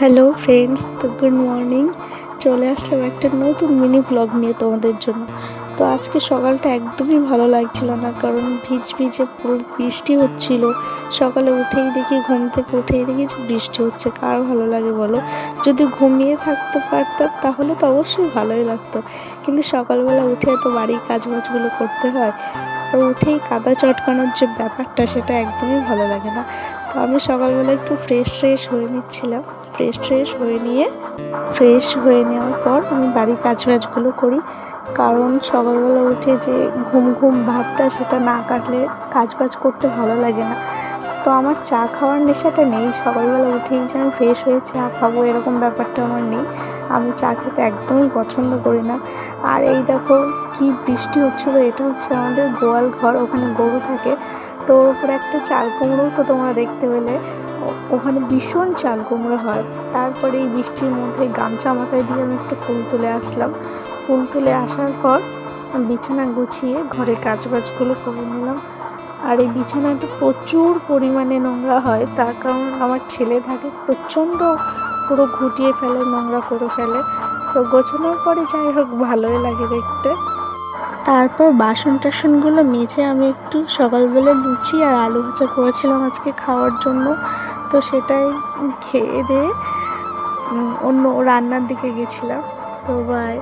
Hello friends, তো good morning. চলে আসলাম একটা নতুন মিনি ব্লগ নিয়ে তোমাদের জন্য। তো আজকে সকালটা একদমই ভালো লাগছিল না, কারণ ভিজে পুরো বৃষ্টি হচ্ছিল। সকালে ঘুম থেকে উঠেই দেখি যে বৃষ্টি হচ্ছে। কার ভালো লাগে বলো? যদি ঘুমিয়ে থাকতে পারতাম তাহলে তো অবশ্যই ভালোই লাগতো, কিন্তু সকালবেলা উঠে তো বাড়ির কাজবাজগুলো করতে হয়, আর উঠেই কাদা চটকানোর যে ব্যাপারটা সেটা একদমই ভালো লাগে না। তো আমি সকালবেলা একটু ফ্রেশ হয়ে নিচ্ছিলাম। ফ্রেশ হয়ে নেওয়ার পর আমি বাড়ির কাজবাজগুলো করি, কারণ সকালবেলা উঠে যে ঘুম ভাবটা সেটা না কাটলে কাজবাজ করতে ভালো লাগে না। তো আমার চা খাওয়ার নেশাটা নেই, সকালবেলা উঠেই যে আমি ফ্রেশ হয়ে চা খাবো এরকম ব্যাপারটা আমার নেই। আমি চা খেতে একদমই পছন্দ করি না। আর এই দেখো কি বৃষ্টি হচ্ছিলো, এটা হচ্ছে আমাদের গোয়াল ঘর, ওখানে গরু থাকে। তো ওর উপরে একটা চাল কুমড়ো তো তোমরা দেখতে পেলে, ওখানে ভীষণ চাল কুমড়ো হয়। তারপরে এই বৃষ্টির মধ্যে গামছা মাথায় দিয়ে আমি একটু ফুল তুলে আসলাম। ফুল তুলে আসার পর বিছানা গুছিয়ে ঘরের কাজবাজগুলো করে নিলাম। আর এই বিছানাটা প্রচুর পরিমাণে নোংরা হয়, তার কারণ আমার ছেলে থাকে, প্রচণ্ড পুরো ঘুটিয়ে ফেলে, নোংরা করে ফেলে। তো গোছানোর পরে যাই হোক ভালোই লাগে দেখতে। তারপর বাসন টাসনগুলো মেজে আমি একটু সকালবেলা লুচি আর আলু ভাজা করেছিলাম আজকে খাওয়ার জন্য। তো সেটাই খেয়ে দিয়ে অন্য রান্নার দিকে গেছিলাম। তো বাই।